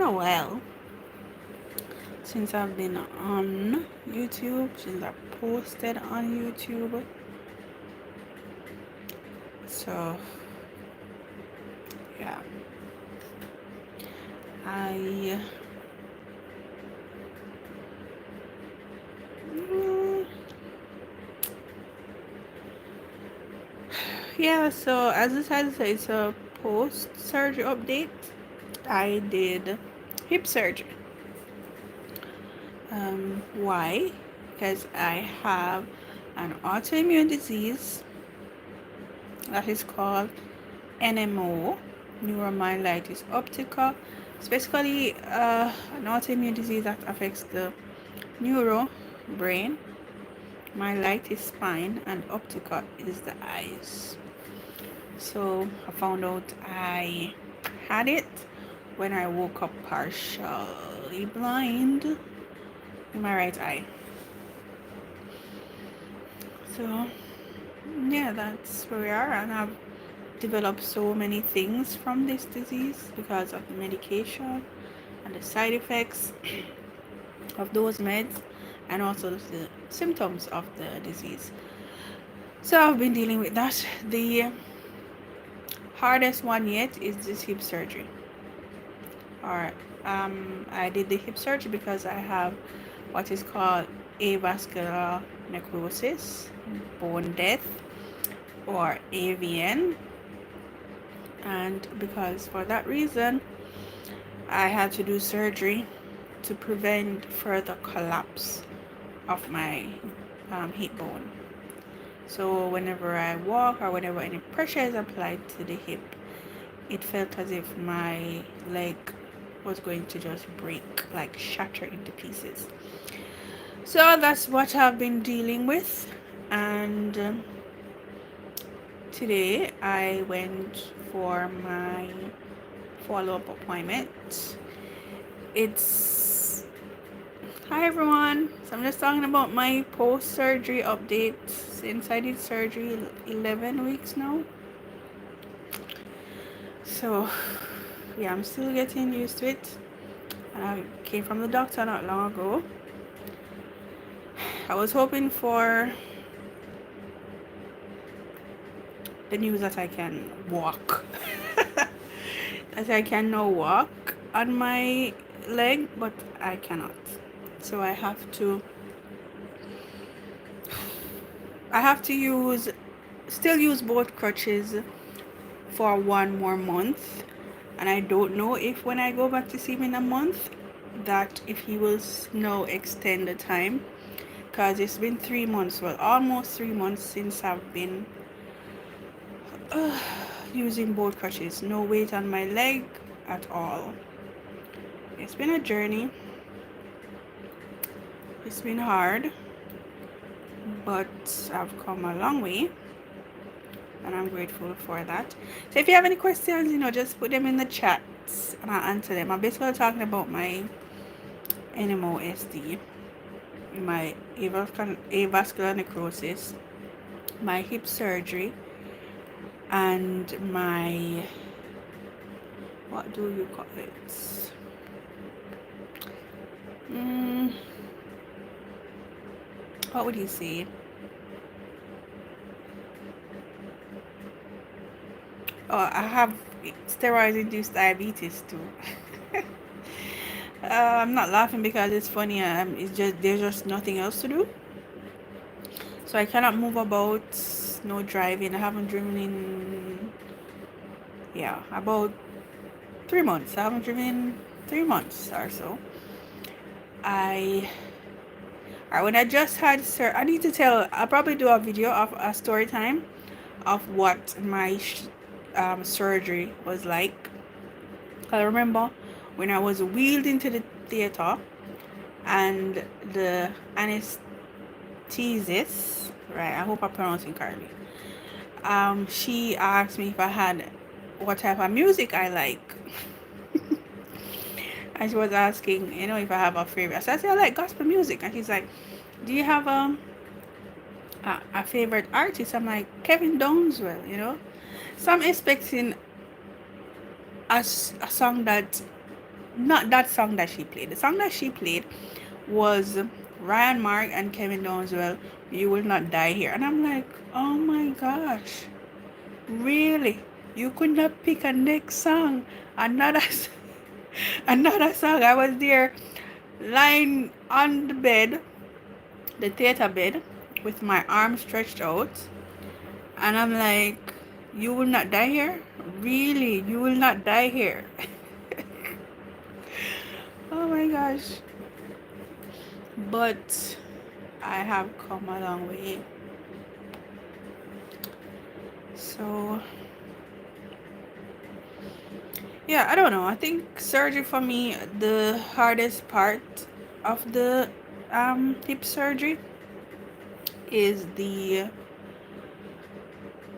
a while since I've been on YouTube, since I posted on YouTube. So yeah, I mm, yeah. So as I decided to say, it's a post surgery update. I did hip surgery. Why? Because I have an autoimmune disease that is called NMO, neuromyelitis optica. It's basically an autoimmune disease that affects the neuro, brain, myelitis, spine, and optica is the eyes. So I found out I had it when I woke up partially blind in my right eye. So yeah, that's where we are, and I've developed so many things from this disease because of the medication and the side effects of those meds, and also the symptoms of the disease. So I've been dealing with that. The hardest one yet is this hip surgery. Or I did the hip surgery because I have what is called avascular necrosis, bone death, or AVN, and because for that reason I had to do surgery to prevent further collapse of my hip bone. So whenever I walk or whenever any pressure is applied to the hip, it felt as if my leg was going to just break, like shatter into pieces. So that's what I've been dealing with, and today I went for my follow-up appointment. It's Hi everyone. So I'm just talking about my post-surgery update since I did surgery 11 weeks now. So yeah, I'm still getting used to it. And I came from the doctor not long ago. I was hoping for the news that I can walk. That I can now walk on my leg, but I cannot. So I have to still use both crutches for 1 more month, and I don't know if when I go back to see him in a month that if he will now extend the time, because it's been 3 months, well, almost 3 months since I've been using both crutches. No weight on my leg at all. It's been a journey. It's been hard, but I've come a long way, and I'm grateful for that. So if you have any questions, just put them in the chat and I'll answer them. I'm basically talking about my NMOSD, my avascular necrosis, my hip surgery, and my, what do you call it? What would you say? Oh, I have steroid-induced diabetes too. I'm not laughing because it's funny. It's just there's just nothing else to do, so I cannot move about. No driving. I haven't driven in about 3 months. I haven't driven in 3 months or so. When I just had I need to tell. I'll probably do a video of a story time of what my surgery was like. I remember when I was wheeled into the theater and the anesthetist, right? I hope I'm pronouncing correctly. She asked me if I had what type of music I like. And she was asking, if I have a favorite. So I said I like gospel music, and she's like, "Do you have a favorite artist?" I'm like, Kevin Downswell. So I'm expecting a song that not that song that she played. The song that she played was Ryan Mark and Kevin Downswell, You Will Not Die Here. And I'm like, oh my gosh, really? You could not pick a next song? Another, another song. I was there lying on the bed, the theater bed, with my arms stretched out. And I'm like, you will not die here? Really? You will not die here? Oh my gosh. But I have come a long way. So, yeah, I don't know. I think surgery for me, the hardest part of the hip surgery is the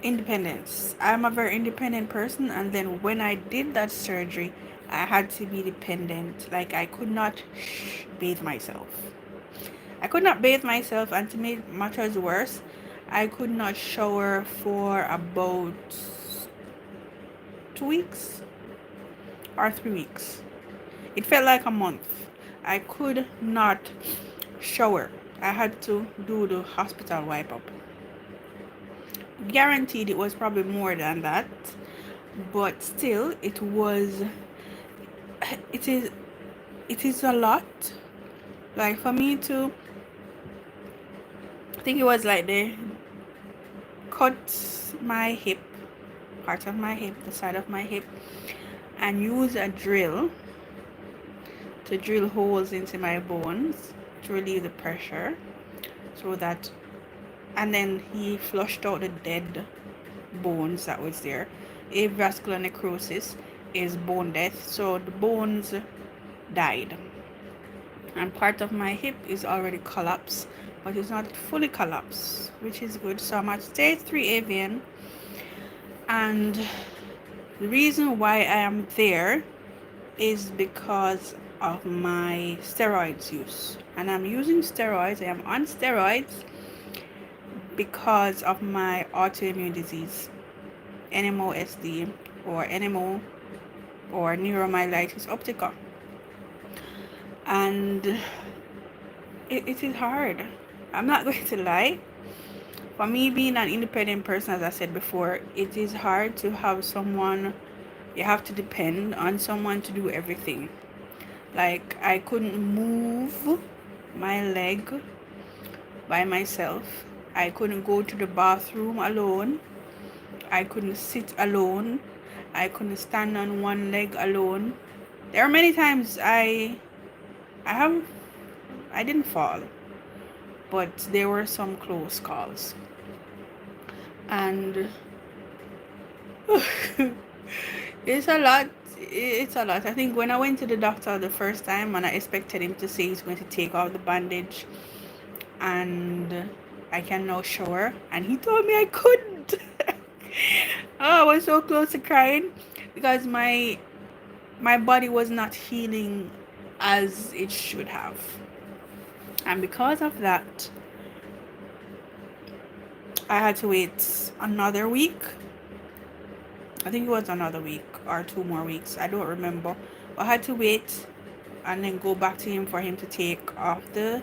independence. I'm a very independent person, and then when I did that surgery, I had to be dependent. Like, I could not bathe myself. I could not bathe myself, and to make matters worse, I could not shower for about 2 weeks or 3 weeks. It felt like a month. I could not shower. I had to do the hospital wipe up. Guaranteed it was probably more than that, but still it is it is a lot. Like for me to, I think it was like they cut my hip, part of my hip, the side of my hip, and use a drill to drill holes into my bones to relieve the pressure, so that, and then he flushed out the dead bones that was there. Avascular necrosis is bone death, so the bones died, and part of my hip is already collapsed, but it's not fully collapsed, which is good. So I'm at stage 3 avian, and the reason why I am there is because of my steroids use, and I'm using steroids. I am on steroids because of my autoimmune disease, NMOSD, or NMO, or neuromyelitis optica. And it is hard. I'm not going to lie. For me, being an independent person, as I said before, it is hard to have someone, you have to depend on someone to do everything. Like, I couldn't move my leg by myself. I couldn't go to the bathroom alone. I couldn't sit alone. I couldn't stand on one leg alone. There are many times I didn't fall, but there were some close calls. And it's a lot. It's a lot. I think when I went to the doctor the first time, and I expected him to say he's going to take off the bandage and I can now shower, and he told me I couldn't. Oh, I was so close to crying because my body was not healing as it should have. And because of that, I had to wait another week. I think it was another week or 2 more weeks. I don't remember. But I had to wait and then go back to him for him to take off the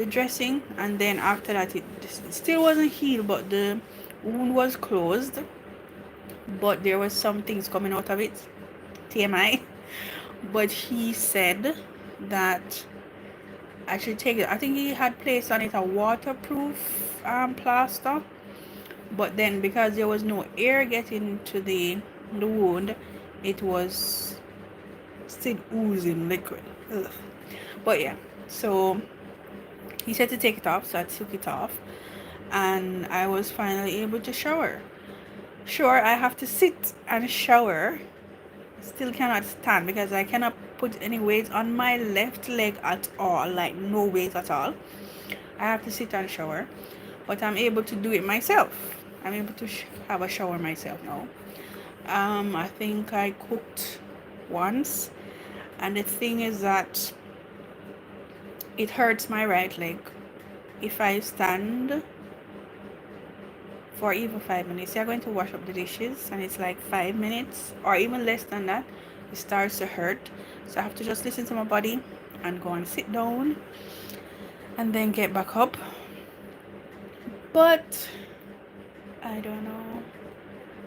dressing. And then after that, it still wasn't healed, but the wound was closed. But there was some things coming out of it. TMI. But he said that I should take it. I think he had placed on it a waterproof plaster, but then because there was no air getting to the wound, it was still oozing liquid. Ugh. But yeah, so he said to take it off, so I took it off, and I was finally able to shower. Sure, I have to sit and shower. Still cannot stand because I cannot put any weight on my left leg at all, like no weight at all. I have to sit and shower, but I'm able to do it myself. I'm able to have a shower myself now. I think I cooked once, and the thing is that it hurts my right leg if I stand for even 5 minutes. You're going to wash up the dishes, and it's like 5 minutes or even less than that. it starts to hurt. So I have to just listen to my body and go and sit down and then get back up. But I don't know.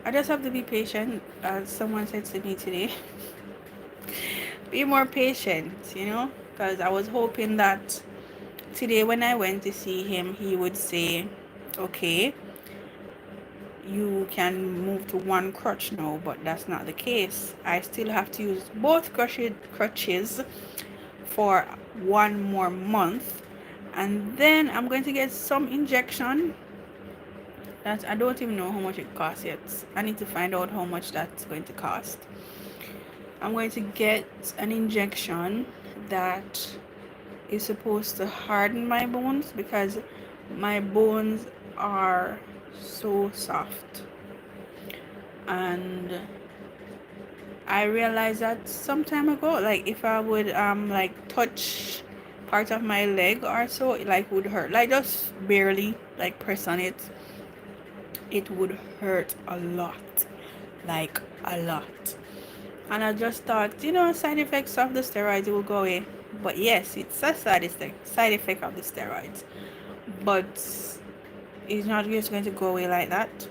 I just have to be patient, as someone said to me today. Be more patient, because I was hoping that today when I went to see him, he would say, okay, you can move to one crutch now, but that's not the case. I still have to use both crutches for 1 more month, and then I'm going to get some injection that I don't even know how much it costs yet. I need to find out how much that's going to cost. I'm going to get an injection that is supposed to harden my bones, because my bones are so soft, and I realized that some time ago, like if I would like touch part of my leg or so, it like would hurt, like just barely like press on it, it would hurt a lot, like a lot. And I just thought, side effects of the steroids will go away. But yes, it's a side effect of the steroids, but it's not just going to go away like that.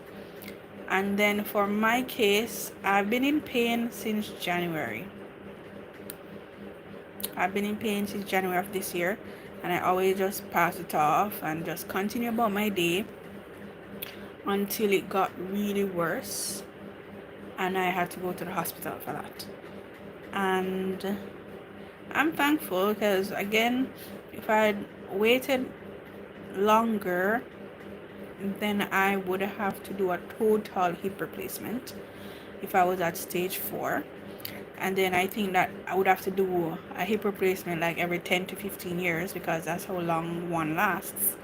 And then for my case, I've been in pain since January. Of this year, and I always just pass it off and just continue about my day until it got really worse, and I had to go to the hospital for that. And I'm thankful, because again, if I'd waited longer, then I would have to do a total hip replacement if I was at stage 4. And then I think that I would have to do a hip replacement like every 10 to 15 years, because that's how long one lasts.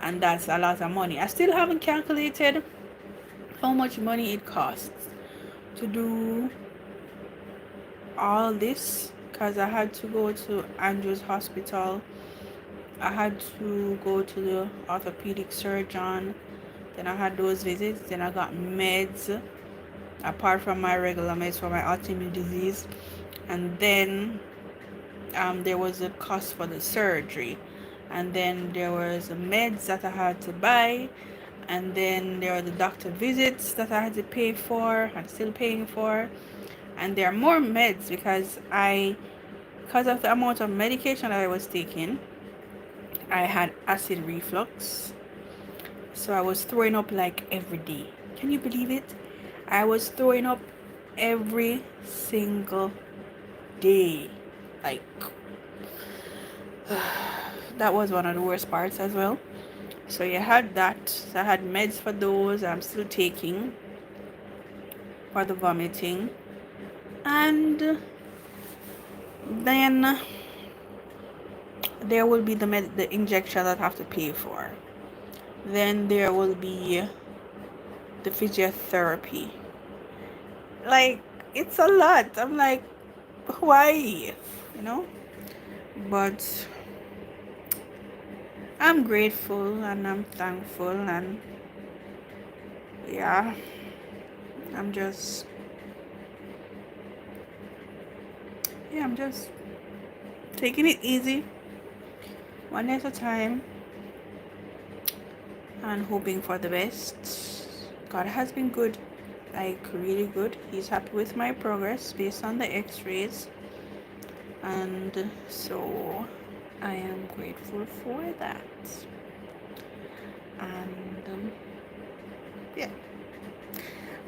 And that's a lot of money. I still haven't calculated how much money it costs to do all this, because I had to go to Andrew's hospital. I had to go to the orthopedic surgeon. Then I had those visits. Then I got meds, apart from my regular meds for my autoimmune disease. And then there was a cost for the surgery. And then there was meds that I had to buy. And then there are the doctor visits that I had to pay for. I'm still paying for. And there are more meds, because of the amount of medication that I was taking, I had acid reflux. So I was throwing up like every day. Can you believe it? I was throwing up every single day. Like, that was one of the worst parts as well. So you had that. So I had meds for those. I'm still taking for the vomiting. And then there will be the injection that I have to pay for. Then there will be the physiotherapy. Like, it's a lot. I'm like, why? But I'm grateful and I'm thankful, and yeah, I'm just taking it easy, one day at a time, and hoping for the best. God has been good, like really good. He's happy with my progress based on the x-rays, and so I am grateful for that. And yeah,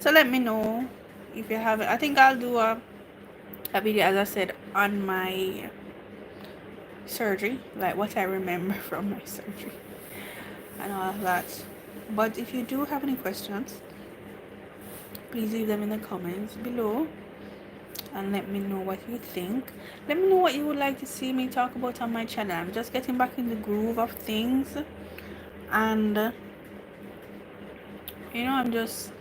so let me know if you have it. I think I'll do a video, as I said, on my surgery, like what I remember from my surgery and all of that. But if you do have any questions, please leave them in the comments below and let me know what you think. Let me know what you would like to see me talk about on my channel. I'm just getting back in the groove of things, and I'm just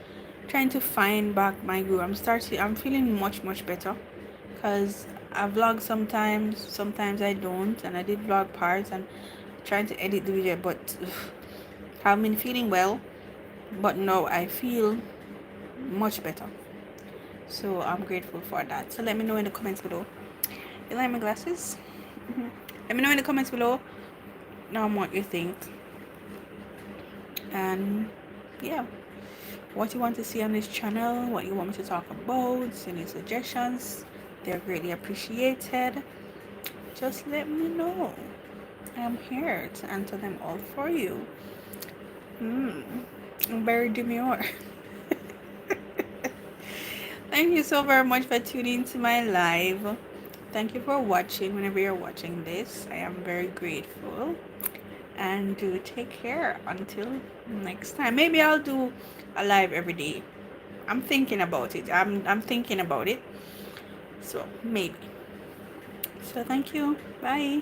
trying to find back my groove. I'm feeling much better, because I vlog sometimes I don't, and I did vlog parts and trying to edit the video, but I've been feeling well. But now I feel much better. So I'm grateful for that. So let me know in the comments below. You like my glasses? Let me know in the comments below what you think, and yeah, what you want to see on this channel, what you want me to talk about, any suggestions. They're greatly appreciated. Just let me know. I'm here to answer them all for you. I'm very demure. Thank you so very much for tuning to my live. Thank you for watching. Whenever you're watching this, I am very grateful. And do take care until next time. Maybe I'll do a live every day. I'm thinking about it. I'm thinking about it. So maybe. So thank you. Bye.